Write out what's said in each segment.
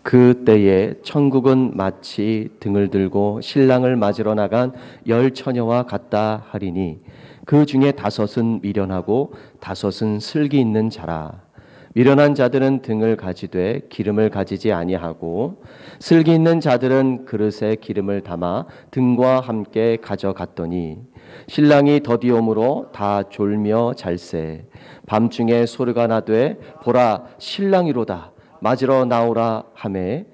그때에 천국은 마치 등을 들고 신랑을 맞으러 나간 10처녀와 같다 하리니 그 중에 5은 미련하고 5은 슬기 있는 자라. 미련한 자들은 등을 가지되 기름을 가지지 아니하고 슬기 있는 자들은 그릇에 기름을 담아 등과 함께 가져갔더니 신랑이 더디옴으로 다 졸며 잘세. 밤중에 소리가 나되 보라 신랑이로다 맞으러 나오라 하매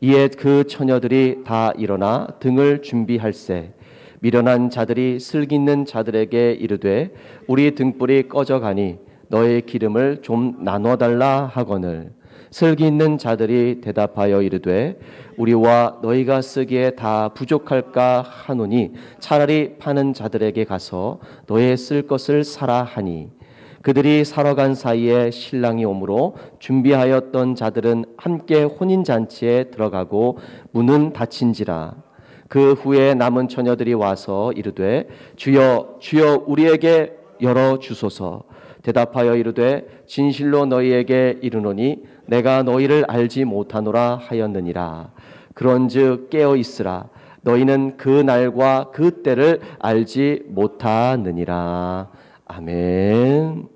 이에 그 처녀들이 다 일어나 등을 준비할세. 미련한 자들이 슬기 있는 자들에게 이르되 우리 등불이 꺼져가니 너의 기름을 좀 나눠달라 하거늘 슬기 있는 자들이 대답하여 이르되 우리와 너희가 쓰기에 다 부족할까 하노니 차라리 파는 자들에게 가서 너의 쓸 것을 사라 하니 그들이 사러 간 사이에 신랑이 오므로 준비하였던 자들은 함께 혼인잔치에 들어가고 문은 닫힌지라. 그 후에 남은 처녀들이 와서 이르되 주여 주여 우리에게 열어 주소서. 대답하여 이르되 진실로 너희에게 이르노니 내가 너희를 알지 못하노라 하였느니라. 그런즉 깨어 있으라. 너희는 그 날과 그 때를 알지 못하느니라. 아멘.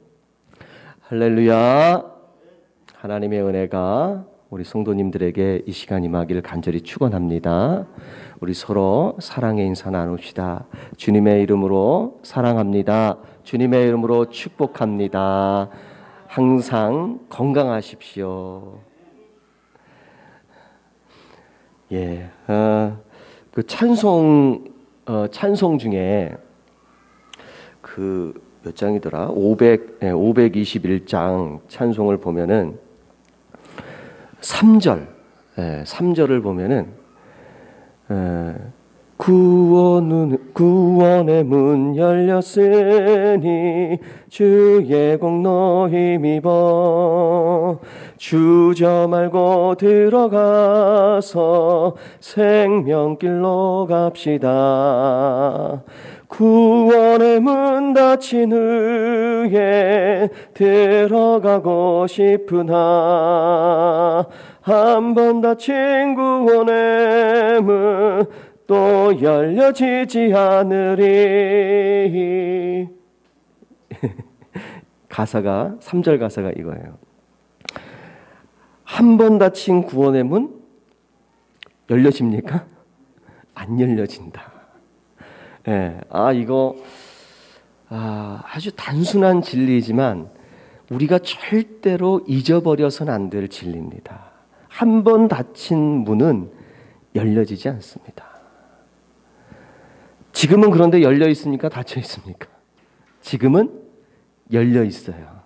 할렐루야. 하나님의 은혜가 우리 성도님들에게 이 시간 임하기를 간절히 축원합니다. 우리 서로 사랑의 인사 나눕시다. 주님의 이름으로 사랑합니다. 주님의 이름으로 축복합니다. 항상 건강하십시오. 예, 그 찬송 중에 그 몇 장이더라? 521장 찬송을 보면은 3절을 보면은 구원의 문 열렸으니 주의 공로 힘입어 주저 말고 들어가서 생명길로 갑시다. 구원의 문 닫힌 후에 들어가고 싶으나 한 번 닫힌 구원의 문 또 열려지지 않으리. 가사가 3절 가사가 이거예요. 한 번 닫힌 구원의 문 열려집니까? 안 열려진다. 예, 이거 아주 단순한 진리이지만 우리가 절대로 잊어버려서는 안 될 진리입니다. 한 번 닫힌 문은 열려지지 않습니다. 지금은 그런데 열려 있습니까? 닫혀 있습니까? 지금은 열려 있어요.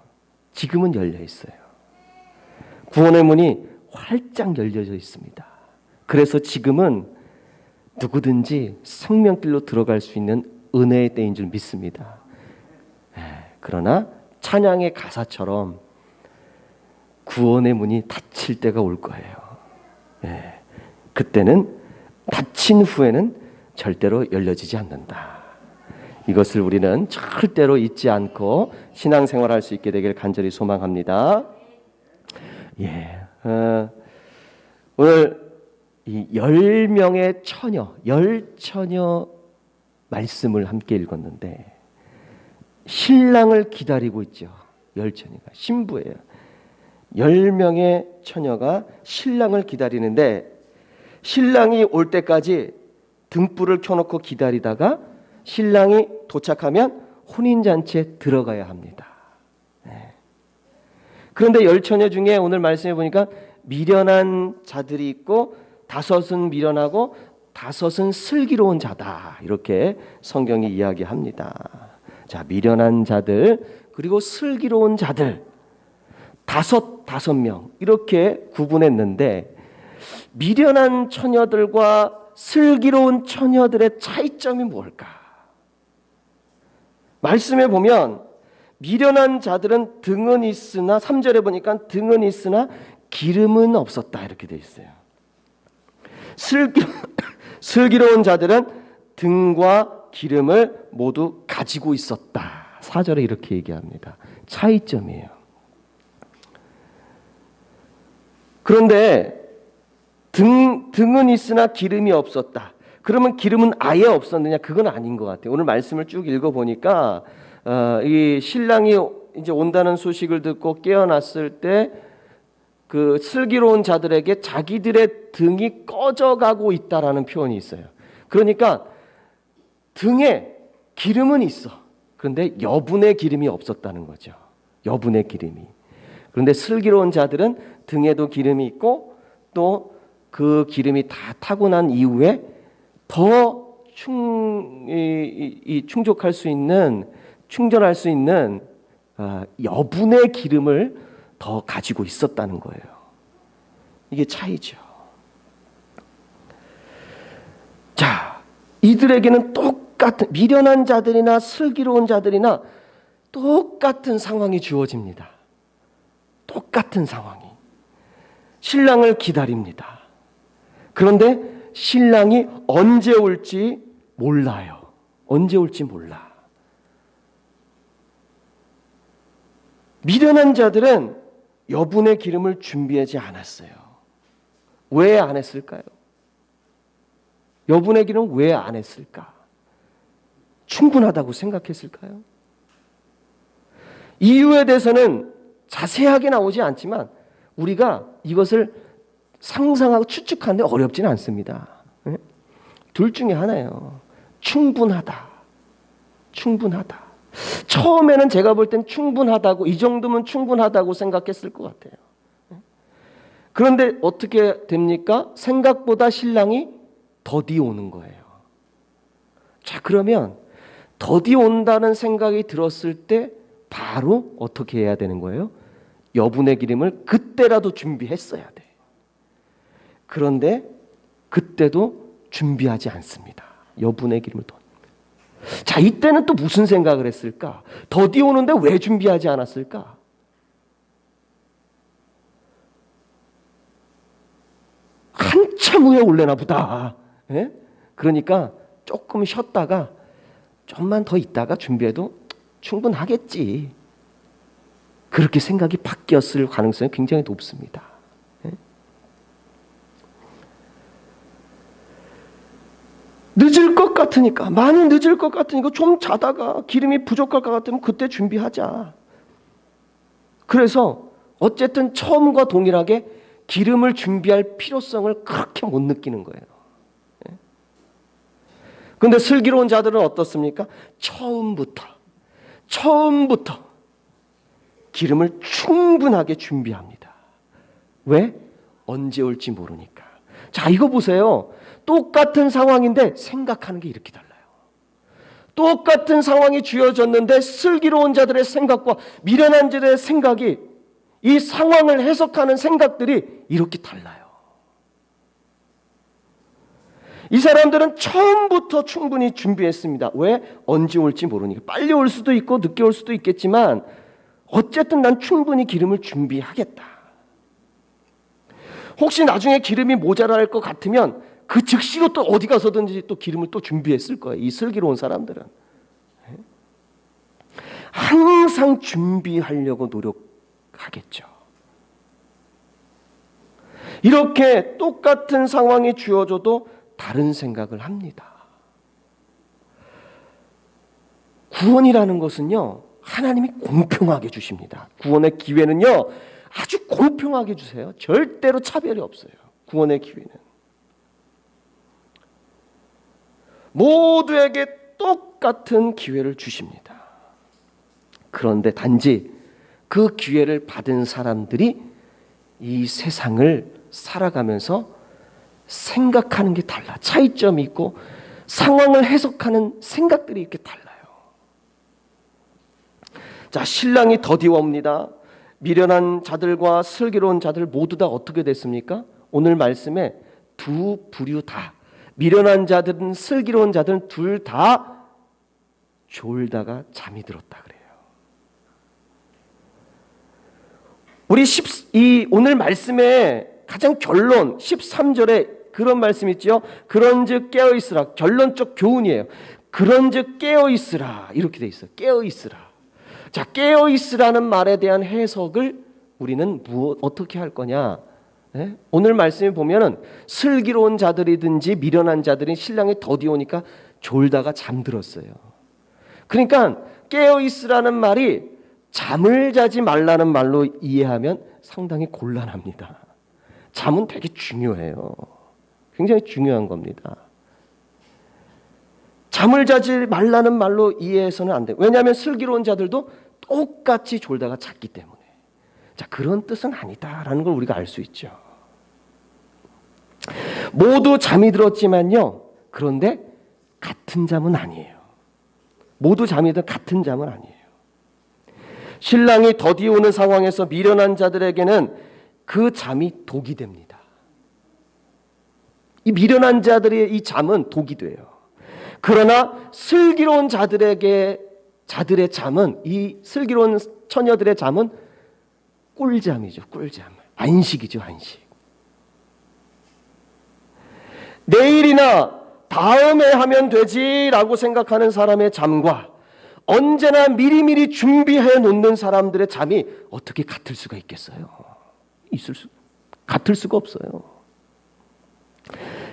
지금은 열려 있어요. 구원의 문이 활짝 열려져 있습니다. 그래서 지금은 누구든지 생명길로 들어갈 수 있는 은혜의 때인 줄 믿습니다. 그러나 찬양의 가사처럼 구원의 문이 닫힐 때가 올 거예요. 그때는 닫힌 후에는 절대로 열려지지 않는다. 이것을 우리는 절대로 잊지 않고 신앙생활할 수 있게 되길 간절히 소망합니다. 오늘 이 10명의 처녀, 10처녀 말씀을 함께 읽었는데 신랑을 기다리고 있죠. 10처녀가 신부예요. 10명의 처녀가 신랑을 기다리는데 신랑이 올 때까지 등불을 켜놓고 기다리다가 신랑이 도착하면 혼인잔치에 들어가야 합니다. 그런데 10처녀 중에 오늘 말씀해 보니까 미련한 자들이 있고 5은 미련하고 5은 슬기로운 자다. 이렇게 성경이 이야기합니다. 자, 미련한 자들 그리고 슬기로운 자들 5명 이렇게 구분했는데 미련한 처녀들과 슬기로운 처녀들의 차이점이 뭘까? 말씀에 보면 미련한 자들은 등은 있으나 3절에 보니까 등은 있으나 기름은 없었다 이렇게 되어 있어요. 슬기로운 자들은 등과 기름을 모두 가지고 있었다. 4절에 이렇게 얘기합니다. 차이점이에요. 그런데 등은 있으나 기름이 없었다. 그러면 기름은 아예 없었느냐? 그건 아닌 것 같아요. 오늘 말씀을 쭉 읽어보니까 이 신랑이 이제 온다는 소식을 듣고 깨어났을 때 그 슬기로운 자들에게 자기들의 등이 꺼져가고 있다라는 표현이 있어요. 그러니까 등에 기름은 있어. 그런데 여분의 기름이 없었다는 거죠. 여분의 기름이. 그런데 슬기로운 자들은 등에도 기름이 있고 또 그 기름이 다 타고 난 이후에 더 충족할 수 있는, 충전할 수 있는 여분의 기름을 더 가지고 있었다는 거예요. 이게 차이죠. 자, 이들에게는 똑같은, 미련한 자들이나 슬기로운 자들이나 똑같은 상황이 주어집니다. 똑같은 상황이. 신랑을 기다립니다. 그런데 신랑이 언제 올지 몰라요. 언제 올지 몰라. 미련한 자들은 여분의 기름을 준비하지 않았어요. 왜 안 했을까요? 여분의 기름 왜 안 했을까? 충분하다고 생각했을까요? 이유에 대해서는 자세하게 나오지 않지만 우리가 이것을 상상하고 추측하는데 어렵지는 않습니다. 둘 중에 하나예요. 충분하다. 충분하다. 처음에는 제가 볼 땐 충분하다고, 이 정도면 충분하다고 생각했을 것 같아요. 그런데 어떻게 됩니까? 생각보다 신랑이 더디 오는 거예요. 자, 그러면 더디 온다는 생각이 들었을 때 바로 어떻게 해야 되는 거예요? 여분의 기름을 그때라도 준비했어야 돼. 그런데 그때도 준비하지 않습니다. 여분의 기름을 더. 자, 이때는 또 무슨 생각을 했을까? 더디 오는데 왜 준비하지 않았을까? 한참 후에 올래나 보다. 예? 그러니까 조금 쉬었다가 좀만 더 있다가 준비해도 충분하겠지. 그렇게 생각이 바뀌었을 가능성이 굉장히 높습니다. 예? 늦을 것 같으니까, 많이 늦을 것 같으니까 좀 자다가 기름이 부족할 것 같으면 그때 준비하자. 그래서 어쨌든 처음과 동일하게 기름을 준비할 필요성을 그렇게 못 느끼는 거예요. 그런데 슬기로운 자들은 어떻습니까? 처음부터 기름을 충분하게 준비합니다. 왜? 언제 올지 모르니까. 자, 이거 보세요. 똑같은 상황인데 생각하는 게 이렇게 달라요. 똑같은 상황이 주어졌는데 슬기로운 자들의 생각과 미련한 자들의 생각이, 이 상황을 해석하는 생각들이 이렇게 달라요. 이 사람들은 처음부터 충분히 준비했습니다. 왜? 언제 올지 모르니까. 빨리 올 수도 있고 늦게 올 수도 있겠지만 어쨌든 난 충분히 기름을 준비하겠다. 혹시 나중에 기름이 모자랄 것 같으면 그 즉시로 또 어디 가서든지 또 기름을 또 준비했을 거예요. 이 슬기로운 사람들은. 항상 준비하려고 노력하겠죠. 이렇게 똑같은 상황이 주어져도 다른 생각을 합니다. 구원이라는 것은요, 하나님이 공평하게 주십니다. 구원의 기회는요, 아주 공평하게 주세요. 절대로 차별이 없어요. 구원의 기회는. 모두에게 똑같은 기회를 주십니다. 그런데 단지 그 기회를 받은 사람들이 이 세상을 살아가면서 생각하는 게 달라. 차이점이 있고 상황을 해석하는 생각들이 이렇게 달라요. 자, 신랑이 더디 옵니다. 미련한 자들과 슬기로운 자들 모두 다 어떻게 됐습니까? 오늘 말씀에 두 부류 다, 미련한 자들은 슬기로운 자들은 둘 다 졸다가 잠이 들었다 그래요. 우리 오늘 말씀의 가장 결론 13절에 그런 말씀 있죠. 그런즉 깨어있으라. 결론적 교훈이에요. 그런즉 깨어있으라. 이렇게 돼 있어요. 깨어있으라. 자, 깨어있으라는 말에 대한 해석을 우리는 어떻게 할 거냐? 예? 오늘 말씀에 보면은 슬기로운 자들이든지 미련한 자들이 신랑이 더디 오니까 졸다가 잠들었어요. 그러니까 깨어 있으라는 말이 잠을 자지 말라는 말로 이해하면 상당히 곤란합니다. 잠은 되게 중요해요. 굉장히 중요한 겁니다. 잠을 자지 말라는 말로 이해해서는 안 돼요. 왜냐하면 슬기로운 자들도 똑같이 졸다가 잤기 때문에. 자, 그런 뜻은 아니다라는 걸 우리가 알 수 있죠. 모두 잠이 들었지만요. 그런데 같은 잠은 아니에요. 모두 잠이 든 같은 잠은 아니에요. 신랑이 더디 오는 상황에서 미련한 자들에게는 그 잠이 독이 됩니다. 이 미련한 자들의 이 잠은 독이 돼요. 그러나 슬기로운 자들의 잠은, 이 슬기로운 처녀들의 잠은 꿀잠이죠. 꿀잠. 안식이죠. 안식. 내일이나 다음에 하면 되지라고 생각하는 사람의 잠과 언제나 미리미리 준비해 놓는 사람들의 잠이 어떻게 같을 수가 있겠어요? 같을 수가 없어요.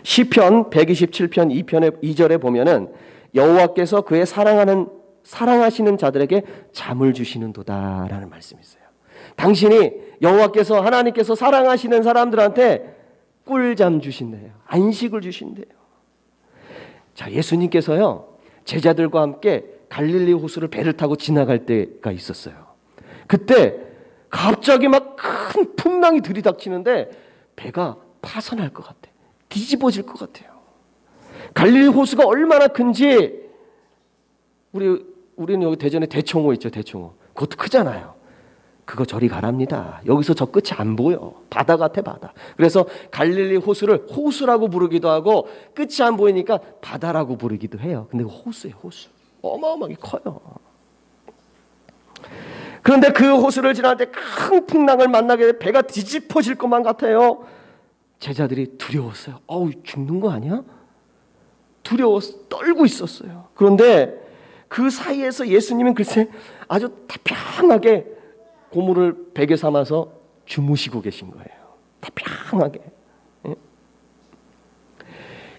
시편 127편 2절에 보면은 여호와께서 그의 사랑하시는 자들에게 잠을 주시는도다라는 말씀이 있어요. 당신이 여호와께서 하나님께서 사랑하시는 사람들한테 꿀잠 주신대요. 안식을 주신대요. 자, 예수님께서요 제자들과 함께 갈릴리 호수를 배를 타고 지나갈 때가 있었어요. 그때 갑자기 막 큰 풍랑이 들이닥치는데 배가 파선할 것 같아. 뒤집어질 것 같아요. 갈릴리 호수가 얼마나 큰지 우리는 여기 대전에 대청호 있죠. 대청호. 그것도 크잖아요. 그거 저리 가랍니다. 여기서 저 끝이 안 보여. 바다 같아, 바다. 그래서 갈릴리 호수를 호수라고 부르기도 하고 끝이 안 보이니까 바다라고 부르기도 해요. 근데 호수예요, 호수. 어마어마하게 커요. 그런데 그 호수를 지날 때 큰 풍랑을 만나게 돼 배가 뒤집어질 것만 같아요. 제자들이 두려웠어요. 어우, 죽는 거 아니야? 두려워서 떨고 있었어요. 그런데 그 사이에서 예수님은 글쎄 아주 태평하게 고물을 베개 삼아서 주무시고 계신 거예요. 태평하게.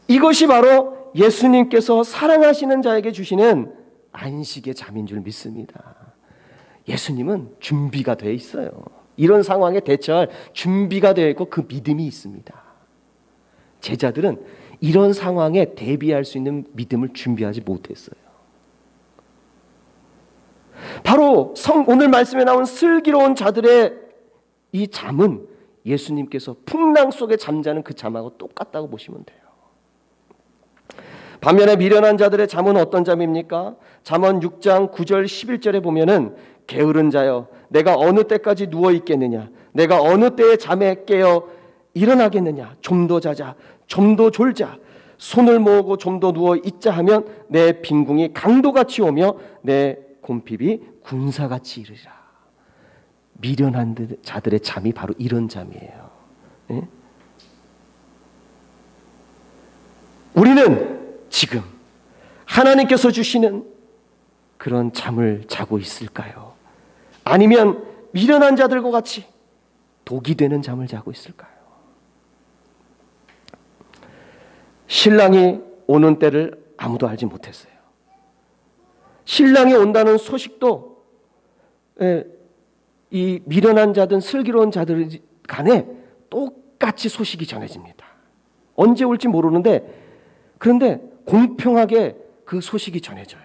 이것이 바로 예수님께서 사랑하시는 자에게 주시는 안식의 잠인 줄 믿습니다. 예수님은 준비가 되어 있어요. 이런 상황에 대처할 준비가 되어 있고 그 믿음이 있습니다. 제자들은 이런 상황에 대비할 수 있는 믿음을 준비하지 못했어요. 바로 오늘 말씀에 나온 슬기로운 자들의 이 잠은 예수님께서 풍랑 속에 잠자는 그 잠하고 똑같다고 보시면 돼요. 반면에 미련한 자들의 잠은 어떤 잠입니까? 잠언 6장 9절 11절에 보면은 게으른 자여 내가 어느 때까지 누워 있겠느냐, 내가 어느 때에 잠에 깨어 일어나겠느냐, 좀 더 자자, 좀 더 졸자, 손을 모으고 좀 더 누워 있자 하면 내 빈궁이 강도같이 오며 내 곰핍이 군사같이 이르리라. 미련한 자들의 잠이 바로 이런 잠이에요. 네? 우리는 지금 하나님께서 주시는 그런 잠을 자고 있을까요? 아니면 미련한 자들과 같이 독이 되는 잠을 자고 있을까요? 신랑이 오는 때를 아무도 알지 못했어요. 신랑이 온다는 소식도 이 미련한 자든 슬기로운 자들 간에 똑같이 소식이 전해집니다. 언제 올지 모르는데 그런데 공평하게 그 소식이 전해져요.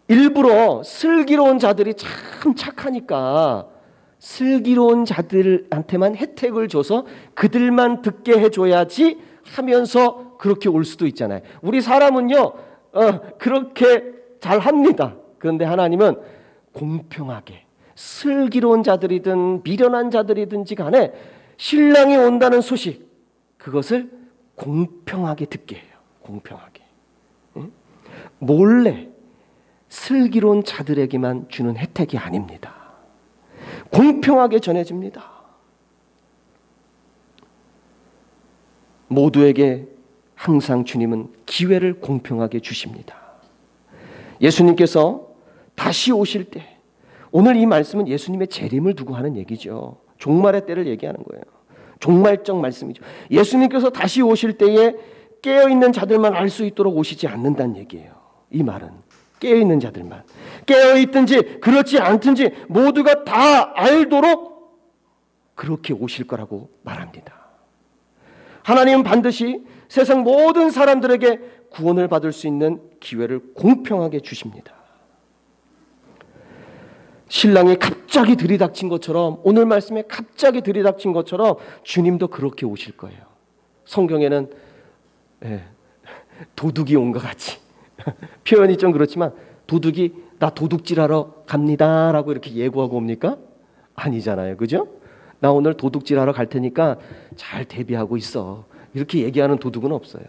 일부러 슬기로운 자들이 참 착하니까 슬기로운 자들한테만 혜택을 줘서 그들만 듣게 해줘야지 하면서 그렇게 올 수도 있잖아요. 우리 사람은요 그렇게 잘 합니다. 그런데 하나님은 공평하게 슬기로운 자들이든 미련한 자들이든지 간에 신랑이 온다는 소식, 그것을 공평하게 듣게 해요. 공평하게. 몰래 슬기로운 자들에게만 주는 혜택이 아닙니다. 공평하게 전해집니다. 모두에게 항상 주님은 기회를 공평하게 주십니다. 예수님께서 다시 오실 때, 오늘 이 말씀은 예수님의 재림을 두고 하는 얘기죠. 종말의 때를 얘기하는 거예요. 종말적 말씀이죠. 예수님께서 다시 오실 때에 깨어있는 자들만 알 수 있도록 오시지 않는다는 얘기예요. 이 말은 깨어있는 자들만, 깨어있든지 그렇지 않든지 모두가 다 알도록 그렇게 오실 거라고 말합니다. 하나님은 반드시 세상 모든 사람들에게 구원을 받을 수 있는 기회를 공평하게 주십니다. 신랑이 갑자기 들이닥친 것처럼, 오늘 말씀에 갑자기 들이닥친 것처럼 주님도 그렇게 오실 거예요. 성경에는 도둑이 온 것 같이 표현이 좀 그렇지만, 도둑이 나 도둑질하러 갑니다 라고 이렇게 예고하고 옵니까? 아니잖아요. 그죠? 나 오늘 도둑질하러 갈 테니까 잘 대비하고 있어, 이렇게 얘기하는 도둑은 없어요.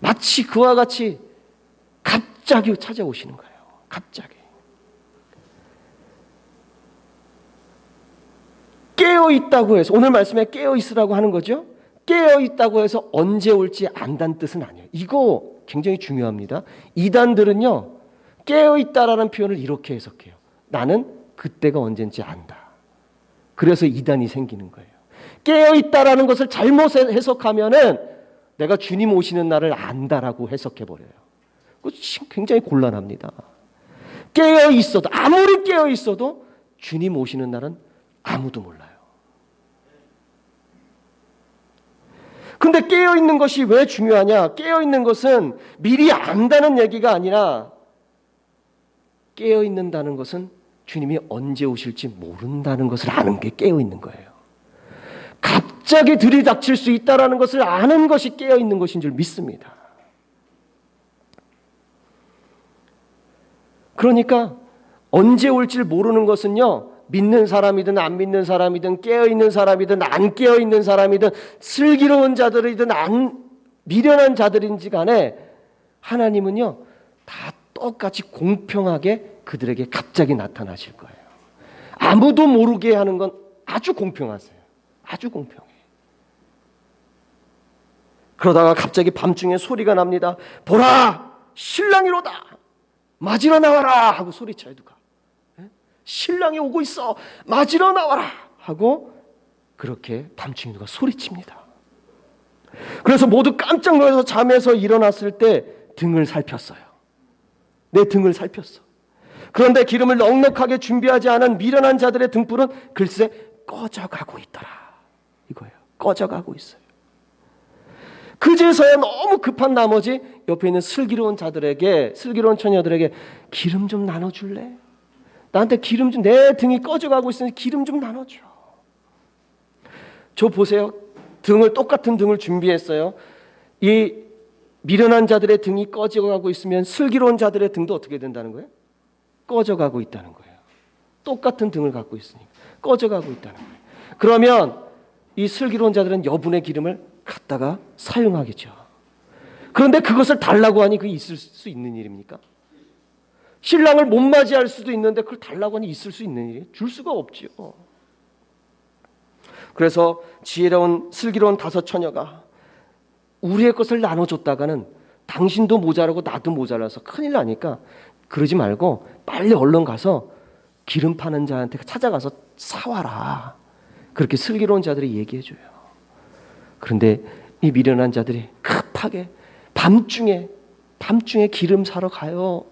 마치 그와 같이 갑자기 찾아오시는 거예요. 갑자기. 깨어있다고 해서, 오늘 말씀에 깨어있으라고 하는 거죠. 깨어있다고 해서 언제 올지 안다는 뜻은 아니에요. 이거 굉장히 중요합니다. 이단들은요, 깨어있다라는 표현을 이렇게 해석해요. 나는 그때가 언젠지 안다. 그래서 이단이 생기는 거예요. 깨어있다라는 것을 잘못 해석하면은 내가 주님 오시는 날을 안다라고 해석해버려요. 굉장히 곤란합니다. 깨어있어도, 아무리 깨어있어도 주님 오시는 날은 아무도 몰라요. 근데 깨어있는 것이 왜 중요하냐? 깨어있는 것은 미리 안다는 얘기가 아니라, 깨어있는다는 것은 주님이 언제 오실지 모른다는 것을 아는 게 깨어있는 거예요. 갑자기 들이닥칠 수 있다는 것을 아는 것이 깨어있는 것인 줄 믿습니다. 그러니까 언제 올지 모르는 것은요, 믿는 사람이든 안 믿는 사람이든 깨어있는 사람이든 안 깨어있는 사람이든 슬기로운 자들이든 안 미련한 자들인지 간에 하나님은요 다 똑같이 공평하게 그들에게 갑자기 나타나실 거예요. 아무도 모르게 하는 건 아주 공평하세요. 아주 공평해. 그러다가 갑자기 밤중에 소리가 납니다. 보라, 신랑이로다, 맞으러 나와라 하고 소리쳐요. 누가? 신랑이 오고 있어, 맞으러 나와라 하고 그렇게 밤중에 누가 소리칩니다. 그래서 모두 깜짝 놀라서 잠에서 일어났을 때 등을 살폈어요. 내 등을 살폈어. 그런데 기름을 넉넉하게 준비하지 않은 미련한 자들의 등불은 글쎄 꺼져가고 있더라. 이거예요. 꺼져가고 있어요. 그제서야 너무 급한 나머지 옆에 있는 슬기로운 자들에게, 슬기로운 처녀들에게 기름 좀 나눠줄래? 나한테 기름 좀, 내 등이 꺼져가고 있으니 기름 좀 나눠줘. 저 보세요. 등을, 똑같은 등을 준비했어요. 이 미련한 자들의 등이 꺼져가고 있으면 슬기로운 자들의 등도 어떻게 된다는 거예요? 꺼져가고 있다는 거예요. 똑같은 등을 갖고 있으니까 꺼져가고 있다는 거예요. 그러면 이 슬기로운 자들은 여분의 기름을 갖다가 사용하겠죠. 그런데 그것을 달라고 하니 그게 있을 수 있는 일입니까? 신랑을 못 맞이할 수도 있는데 그걸 달라고 하니 있을 수 있는 일이에요? 줄 수가 없지요. 그래서 지혜로운 슬기로운 다섯 처녀가 우리의 것을 나눠줬다가는 당신도 모자라고 나도 모자라서 큰일 나니까 그러지 말고 빨리 얼른 가서 기름 파는 자한테 찾아가서 사와라. 그렇게 슬기로운 자들이 얘기해줘요. 그런데 이 미련한 자들이 급하게 밤중에 기름 사러 가요.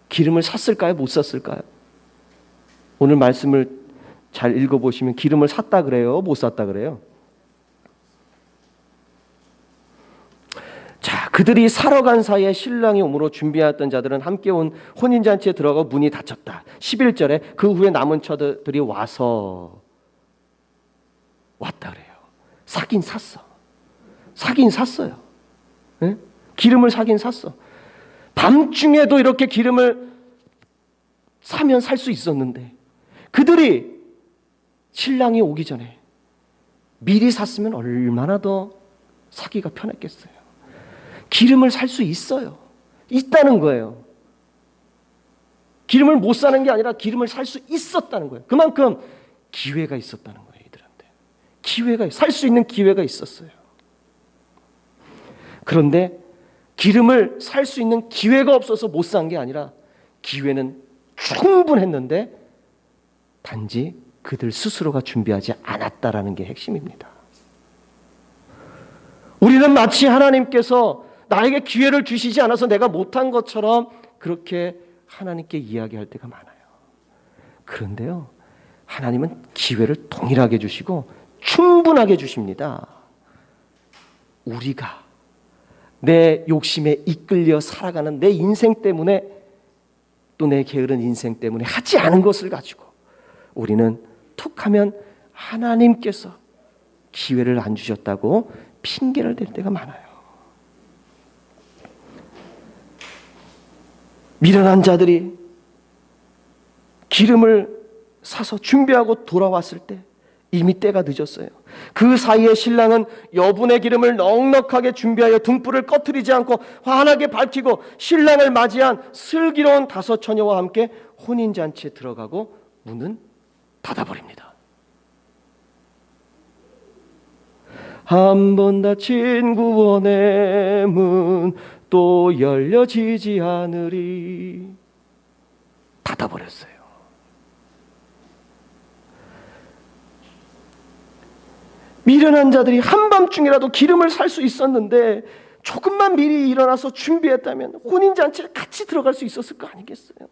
기름을 샀을까요? 못 샀을까요? 오늘 말씀을 잘 읽어보시면 기름을 샀다 그래요? 못 샀다 그래요? 자, 그들이 사러 간 사이에 신랑이 오므로 준비하였던 자들은 함께 온 혼인잔치에 들어가 문이 닫혔다. 11절에 그 후에 남은 처들이 왔다 그래요. 사긴 샀어요. 네? 기름을 사긴 샀어. 밤중에도 이렇게 기름을 사면 살 수 있었는데 그들이 신랑이 오기 전에 미리 샀으면 얼마나 더 사기가 편했겠어요. 기름을 살 수 있다는 거예요. 기름을 못 사는 게 아니라 기름을 살 수 있었다는 거예요. 그만큼 기회가 있었다는 거예요. 이들한테 살 수 있는 기회가 있었어요. 그런데 기름을 살 수 있는 기회가 없어서 못 산 게 아니라 기회는 충분했는데 단지 그들 스스로가 준비하지 않았다라는 게 핵심입니다. 우리는 마치 하나님께서 나에게 기회를 주시지 않아서 내가 못한 것처럼 그렇게 하나님께 이야기할 때가 많아요. 그런데요, 하나님은 기회를 동일하게 주시고 충분하게 주십니다. 우리가 내 욕심에 이끌려 살아가는 내 인생 때문에, 또 내 게으른 인생 때문에 하지 않은 것을 가지고 우리는 툭하면 하나님께서 기회를 안 주셨다고 핑계를 댈 때가 많아요. 미련한 자들이 기름을 사서 준비하고 돌아왔을 때 이미 때가 늦었어요. 그 사이에 신랑은 여분의 기름을 넉넉하게 준비하여 등불을 꺼트리지 않고 환하게 밝히고 신랑을 맞이한 슬기로운 다섯 처녀와 함께 혼인잔치에 들어가고 문은 닫아버립니다. 한 번 닫힌 구원의 문 또 열려지지 않으리. 닫아버렸어요. 미련한 자들이 한밤중이라도 기름을 살 수 있었는데 조금만 미리 일어나서 준비했다면 혼인잔치에 같이 들어갈 수 있었을 거 아니겠어요?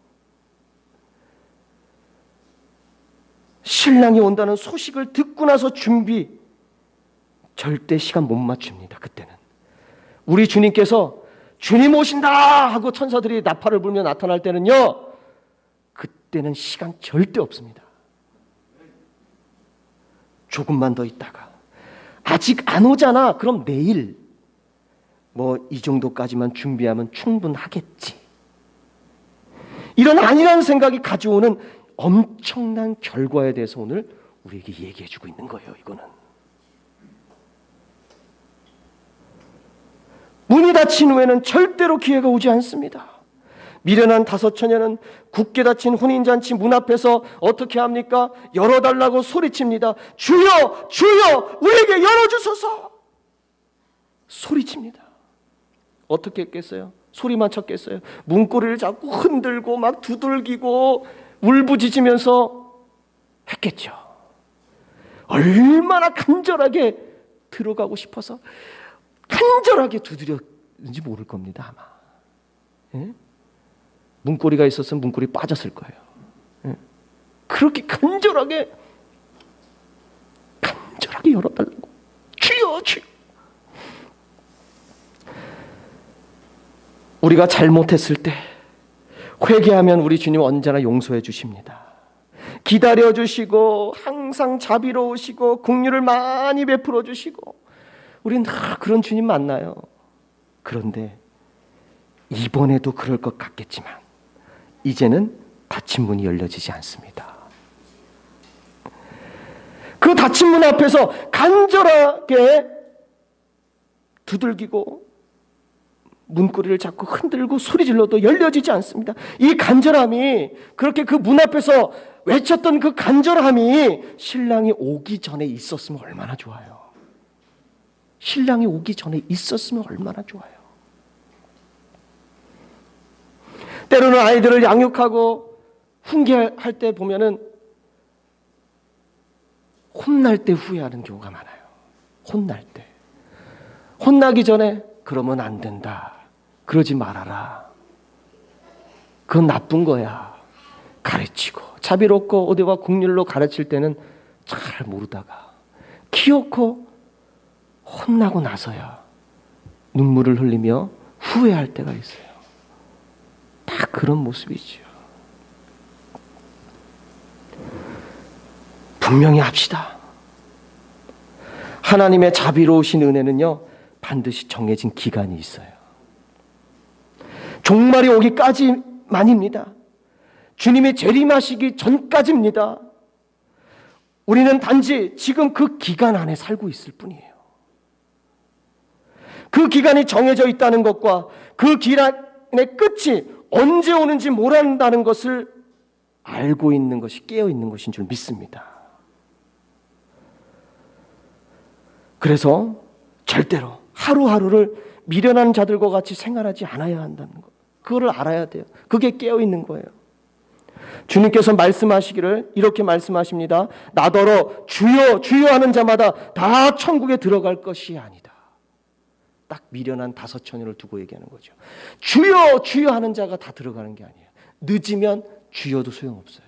신랑이 온다는 소식을 듣고 나서 준비, 절대 시간 못 맞춥니다. 그때는 우리 주님께서 주님 오신다 하고 천사들이 나팔을 불며 나타날 때는요, 그때는 시간 절대 없습니다. 조금만 더 있다가 아직 안 오잖아, 그럼 내일 뭐 이 정도까지만 준비하면 충분하겠지, 이런 아니라는 생각이 가져오는 엄청난 결과에 대해서 오늘 우리에게 얘기해 주고 있는 거예요. 이거는 문이 닫힌 후에는 절대로 기회가 오지 않습니다. 미련한 다섯 처녀는 굳게 닫힌 혼인잔치 문 앞에서 어떻게 합니까? 열어달라고 소리칩니다. 주여, 주여, 우리에게 열어주소서. 소리칩니다. 어떻게 했겠어요? 소리만 쳤겠어요? 문고리를 잡고 흔들고 막 두들기고 울부짖으면서 했겠죠. 얼마나 간절하게 들어가고 싶어서 간절하게 두드렸는지 모를 겁니다. 아마. 예? 문고리가 있었으면 문고리 빠졌을 거예요. 예? 그렇게 간절하게 열어달라고. 주여, 주여. 우리가 잘못했을 때 회개하면 우리 주님 언제나 용서해 주십니다. 기다려 주시고 항상 자비로우시고 긍휼을 많이 베풀어 주시고, 우리는 다 그런 주님 만나요. 그런데 이번에도 그럴 것 같겠지만 이제는 닫힌 문이 열려지지 않습니다. 그 닫힌 문 앞에서 간절하게 두들기고 문고리를 잡고 흔들고 소리질러도 열려지지 않습니다. 이 간절함이, 그렇게 그 문 앞에서 외쳤던 그 간절함이 신랑이 오기 전에 있었으면 얼마나 좋아요. 신랑이 오기 전에 있었으면 얼마나 좋아요. 때로는 아이들을 양육하고 훈계할 때 보면은 혼날 때 후회하는 경우가 많아요. 혼날 때. 혼나기 전에 그러면 안 된다, 그러지 말아라, 그건 나쁜 거야, 가르치고 자비롭고 어디와 긍휼로 가르칠 때는 잘 모르다가 키워코 혼나고 나서야 눈물을 흘리며 후회할 때가 있어요. 다 그런 모습이죠. 분명히 합시다. 하나님의 자비로우신 은혜는요, 반드시 정해진 기간이 있어요. 종말이 오기까지만입니다. 주님이 재림하시기 전까지입니다. 우리는 단지 지금 그 기간 안에 살고 있을 뿐이에요. 그 기간이 정해져 있다는 것과 그 기간의 끝이 언제 오는지 모른다는 것을 알고 있는 것이, 깨어 있는 것인 줄 믿습니다. 그래서 절대로 하루하루를 미련한 자들과 같이 생활하지 않아야 한다는 것, 그거를 알아야 돼요. 그게 깨어 있는 거예요. 주님께서 말씀하시기를 이렇게 말씀하십니다. 나더러 주여 주여 하는 자마다 다 천국에 들어갈 것이 아니다. 딱 미련한 5처녀를 두고 얘기하는 거죠. 주여 주여 하는 자가 다 들어가는 게 아니에요. 늦으면 주여도 소용없어요.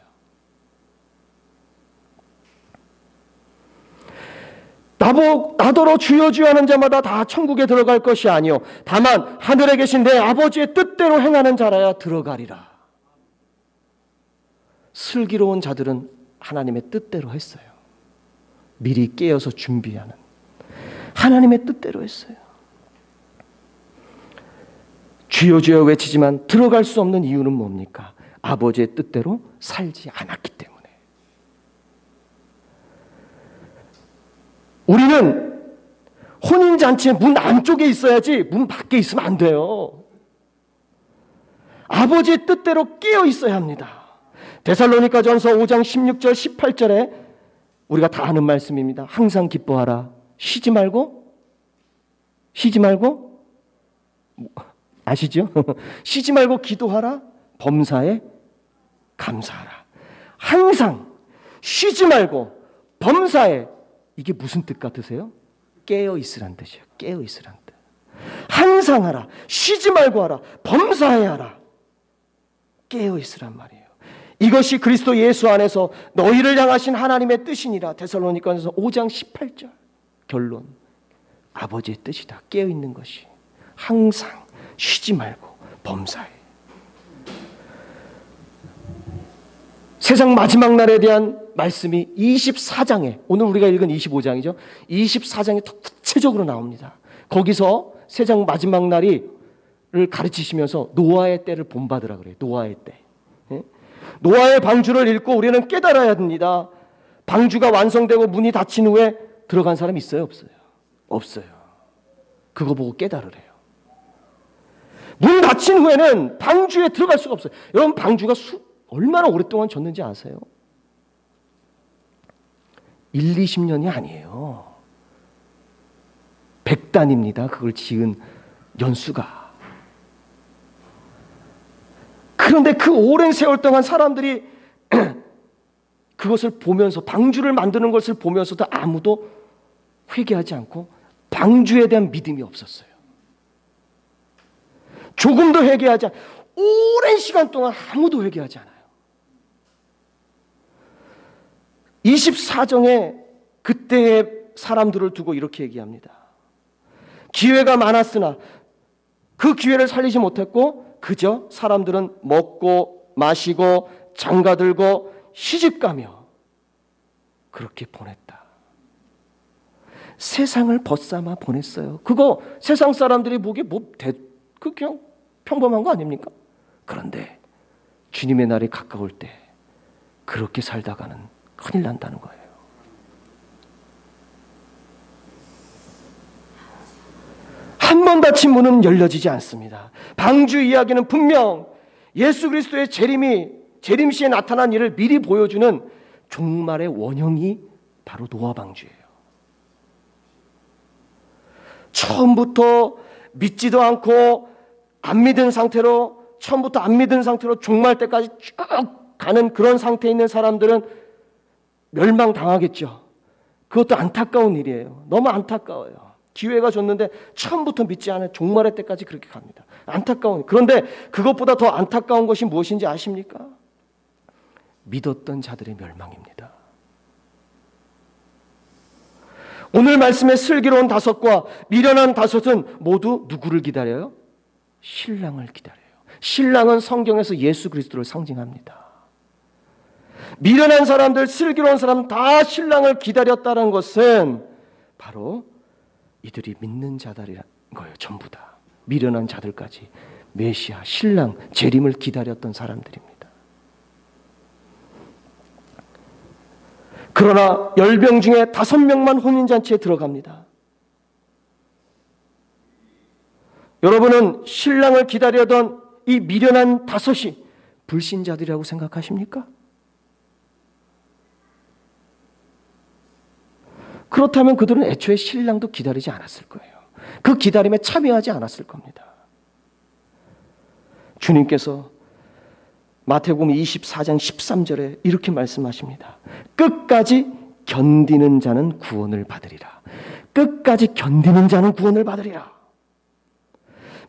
나더러 주여 주여 하는 자마다 다 천국에 들어갈 것이 아니요 다만 하늘에 계신 내 아버지의 뜻대로 행하는 자라야 들어가리라. 슬기로운 자들은 하나님의 뜻대로 했어요. 미리 깨어서 준비하는 하나님의 뜻대로 했어요. 주여 주여 외치지만 들어갈 수 없는 이유는 뭡니까? 아버지의 뜻대로 살지 않았기 때문에. 우리는 혼인잔치의 문 안쪽에 있어야지 문 밖에 있으면 안 돼요. 아버지의 뜻대로 깨어 있어야 합니다. 데살로니가전서 5장 16절 18절에 우리가 다 아는 말씀입니다. 항상 기뻐하라. 쉬지 말고 아시죠? 쉬지 말고 기도하라. 범사에 감사하라. 항상 쉬지 말고 범사에, 이게 무슨 뜻 같으세요? 깨어 있으란 뜻이에요. 깨어 있으란 뜻. 항상 하라. 쉬지 말고 하라. 범사에 하라. 깨어 있으란 말이에요. 이것이 그리스도 예수 안에서 너희를 향하신 하나님의 뜻이니라. 데살로니가전서 5장 18절. 결론. 아버지의 뜻이다. 깨어 있는 것이. 항상 쉬지 말고 범사에. 세상 마지막 날에 대한 말씀이 24장에, 오늘 우리가 읽은 25장이죠. 24장에 더 구체적으로 나옵니다. 거기서 세상 마지막 날을 가르치시면서 노아의 때를 본받으라 그래요. 노아의 때. 노아의 방주를 읽고 우리는 깨달아야 됩니다. 방주가 완성되고 문이 닫힌 후에 들어간 사람이 있어요? 없어요? 없어요. 그거 보고 깨달으래요. 문 닫힌 후에는 방주에 들어갈 수가 없어요. 여러분, 방주가 얼마나 오랫동안 졌는지 아세요? 1, 20년이 아니에요. 100단입니다. 그걸 지은 연수가. 그런데 그 오랜 세월 동안 사람들이 그것을 보면서, 방주를 만드는 것을 보면서도 아무도 회개하지 않고 방주에 대한 믿음이 없었어요. 조금도 회개하지 않고 오랜 시간 동안 아무도 회개하지 않아요. 24장에 그때의 사람들을 두고 이렇게 얘기합니다. 기회가 많았으나 그 기회를 살리지 못했고 그저 사람들은 먹고 마시고 장가들고 시집가며 그렇게 보냈다. 세상을 벗삼아 보냈어요. 그거 세상 사람들이 보기에 그 그냥 평범한 거 아닙니까? 그런데 주님의 날이 가까울 때 그렇게 살다가는 큰일 난다는 거예요. 한 번 닫힌 문은 열려지지 않습니다. 방주 이야기는 분명 예수 그리스도의 재림시에 나타난 일을 미리 보여주는 종말의 원형이 바로 노아 방주예요. 처음부터 믿지도 않고 안 믿은 상태로, 처음부터 안 믿은 상태로 종말 때까지 쭉 가는 그런 상태에 있는 사람들은 멸망당하겠죠. 그것도 안타까운 일이에요. 너무 안타까워요. 기회가 줬는데 처음부터 믿지 않은 종말의 때까지 그렇게 갑니다. 안타까운. 그런데 그것보다 더 안타까운 것이 무엇인지 아십니까? 믿었던 자들의 멸망입니다. 오늘 말씀의 슬기로운 5과 미련한 5은 모두 누구를 기다려요? 신랑을 기다려요. 신랑은 성경에서 예수 그리스도를 상징합니다. 미련한 사람들, 슬기로운 사람 다 신랑을 기다렸다는 것은 바로 이들이 믿는 자들이라는 거예요. 전부 다. 미련한 자들까지 메시아, 신랑, 재림을 기다렸던 사람들입니다. 그러나 10명 중에 5명만 혼인잔치에 들어갑니다. 여러분은 신랑을 기다려던 이 미련한 5이 불신자들이라고 생각하십니까? 그렇다면 그들은 애초에 신랑도 기다리지 않았을 거예요. 그 기다림에 참여하지 않았을 겁니다. 주님께서 마태복음 24장 13절에 이렇게 말씀하십니다. 끝까지 견디는 자는 구원을 받으리라. 끝까지 견디는 자는 구원을 받으리라.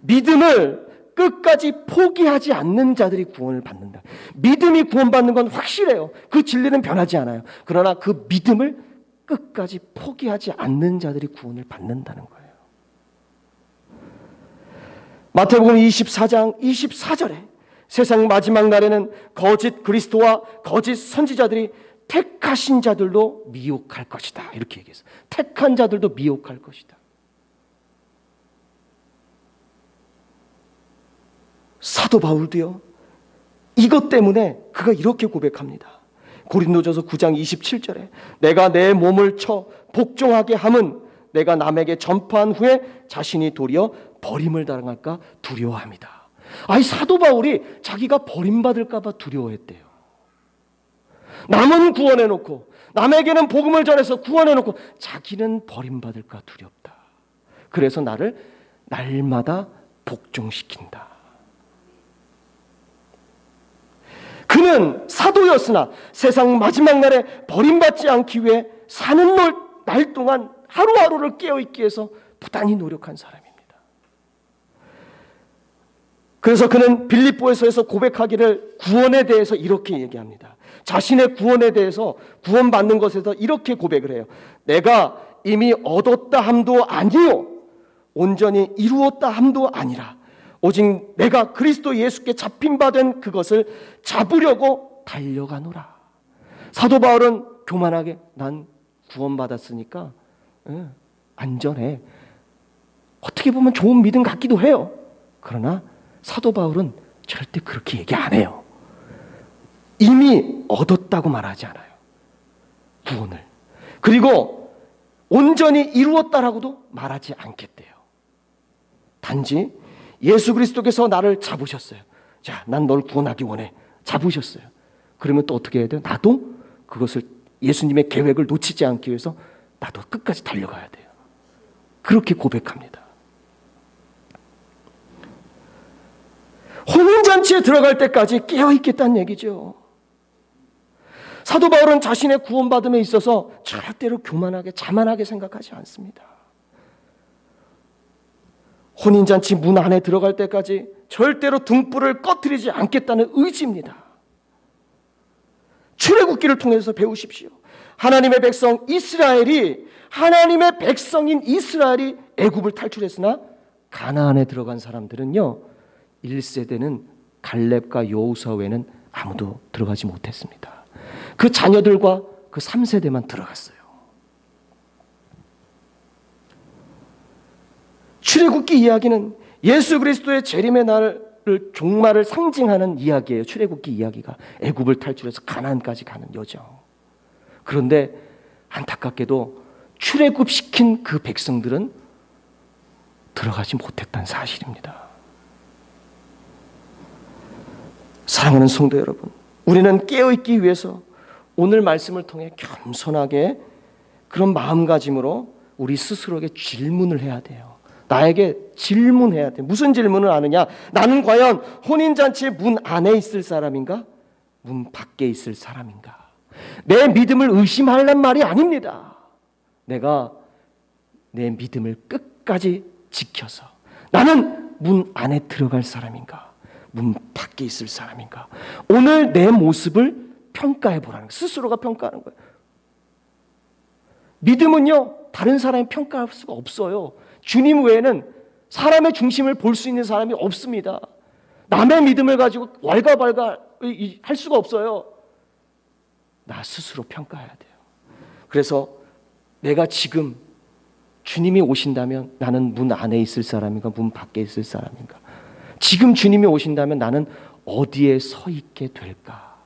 믿음을 끝까지 포기하지 않는 자들이 구원을 받는다. 믿음이 구원받는 건 확실해요. 그 진리는 변하지 않아요. 그러나 그 믿음을 끝까지 포기하지 않는 자들이 구원을 받는다는 거예요. 마태복음 24장 24절에 세상 마지막 날에는 거짓 그리스도와 거짓 선지자들이 택하신 자들도 미혹할 것이다. 이렇게 얘기했어요. 택한 자들도 미혹할 것이다. 사도 바울도요, 이것 때문에 그가 이렇게 고백합니다. 고린도전서 9장 27절에 내가 내 몸을 쳐 복종하게 함은 내가 남에게 전파한 후에 자신이 도리어 버림을 당할까 두려워합니다. 아니, 사도 바울이 자기가 버림받을까 봐 두려워했대요. 남은 구원해놓고 남에게는 복음을 전해서 구원해놓고 자기는 버림받을까 두렵다. 그래서 나를 날마다 복종시킨다. 그는 사도였으나 세상 마지막 날에 버림받지 않기 위해 사는 날 동안 하루하루를 깨어있기 위해서 부단히 노력한 사람입니다. 그래서 그는 빌립보에서 고백하기를 구원에 대해서 이렇게 얘기합니다. 자신의 구원에 대해서, 구원받는 것에서 이렇게 고백을 해요. 내가 이미 얻었다 함도 아니요 온전히 이루었다 함도 아니라 오직 내가 그리스도 예수께 잡힌 바 된 그것을 잡으려고 달려가노라. 사도 바울은 교만하게 난 구원받았으니까 안전해. 어떻게 보면 좋은 믿음 같기도 해요. 그러나 사도 바울은 절대 그렇게 얘기 안 해요. 이미 얻었다고 말하지 않아요. 구원을. 그리고 온전히 이루었다라고도 말하지 않겠대요. 단지 예수 그리스도께서 나를 잡으셨어요. 자, 난 널 구원하기 원해. 잡으셨어요. 그러면 또 어떻게 해야 돼요? 나도 그것을 예수님의 계획을 놓치지 않기 위해서 나도 끝까지 달려가야 돼요. 그렇게 고백합니다. 혼인잔치에 들어갈 때까지 깨어있겠다는 얘기죠. 사도 바울은 자신의 구원받음에 있어서 절대로 교만하게 자만하게 생각하지 않습니다. 혼인잔치 문 안에 들어갈 때까지 절대로 등불을 꺼뜨리지 않겠다는 의지입니다. 출애굽기를 통해서 배우십시오. 하나님의 백성 이스라엘이, 하나님의 백성인 이스라엘이 애굽을 탈출했으나 가나안에 들어간 사람들은요, 1세대는 갈렙과 여호수아 외에는 아무도 들어가지 못했습니다. 그 자녀들과 그 3세대만 들어갔어요. 출애굽기 이야기는 예수 그리스도의 재림의 날을 종말을 상징하는 이야기예요. 출애굽기 이야기가 애굽을 탈출해서 가나안까지 가는 여정. 그런데 안타깝게도 출애굽시킨 그 백성들은 들어가지 못했다는 사실입니다. 사랑하는 성도 여러분, 우리는 깨어있기 위해서 오늘 말씀을 통해 겸손하게 그런 마음가짐으로 우리 스스로에게 질문을 해야 돼요. 나에게 질문해야 돼. 무슨 질문을 하느냐? 나는 과연 혼인잔치의 문 안에 있을 사람인가? 문 밖에 있을 사람인가? 내 믿음을 의심하려는 말이 아닙니다. 내가 내 믿음을 끝까지 지켜서 나는 문 안에 들어갈 사람인가? 문 밖에 있을 사람인가? 오늘 내 모습을 평가해 보라는 거예요. 스스로가 평가하는 거예요. 믿음은요, 다른 사람이 평가할 수가 없어요. 주님 외에는 사람의 중심을 볼 수 있는 사람이 없습니다. 남의 믿음을 가지고 왈가왈가 할 수가 없어요. 나 스스로 평가해야 돼요. 그래서 내가 지금 주님이 오신다면 나는 문 안에 있을 사람인가, 문 밖에 있을 사람인가? 지금 주님이 오신다면 나는 어디에 서 있게 될까?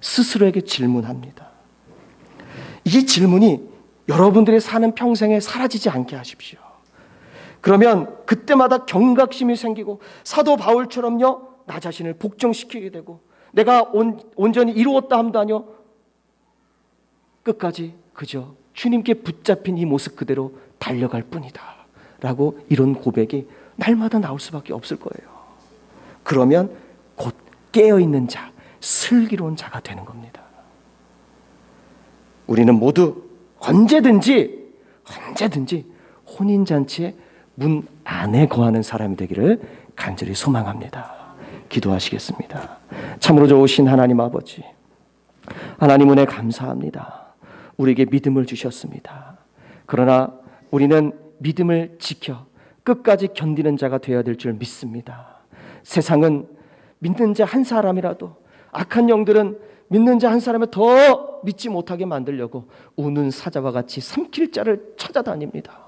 스스로에게 질문합니다. 이 질문이 여러분들의 사는 평생에 사라지지 않게 하십시오. 그러면 그때마다 경각심이 생기고 사도 바울처럼요, 나 자신을 복종시키게 되고 내가 온전히 이루었다 함도 아니요, 끝까지 그저 주님께 붙잡힌 이 모습 그대로 달려갈 뿐이다 라고 이런 고백이 날마다 나올 수밖에 없을 거예요. 그러면 곧 깨어있는 자, 슬기로운 자가 되는 겁니다. 우리는 모두 언제든지 혼인잔치의 문 안에 거하는 사람이 되기를 간절히 소망합니다. 기도하시겠습니다. 참으로 좋으신 하나님 아버지, 하나님 은혜 감사합니다. 우리에게 믿음을 주셨습니다. 그러나 우리는 믿음을 지켜 끝까지 견디는 자가 되어야 될 줄 믿습니다. 세상은 믿는 자 한 사람이라도, 악한 영들은 믿는 자 한 사람을 더 믿지 못하게 만들려고 우는 사자와 같이 삼킬 자를 찾아다닙니다.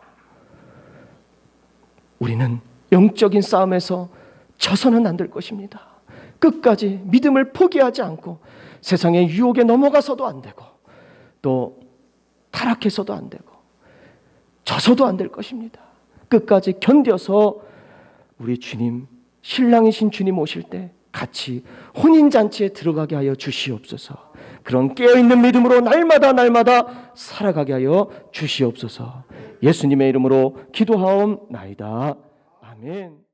우리는 영적인 싸움에서 져서는 안 될 것입니다. 끝까지 믿음을 포기하지 않고 세상의 유혹에 넘어가서도 안 되고, 또 타락해서도 안 되고, 져서도 안 될 것입니다. 끝까지 견뎌서 우리 주님, 신랑이신 주님 오실 때 같이 혼인잔치에 들어가게 하여 주시옵소서. 그런 깨어있는 믿음으로 날마다 살아가게 하여 주시옵소서. 예수님의 이름으로 기도하옵나이다. 아멘.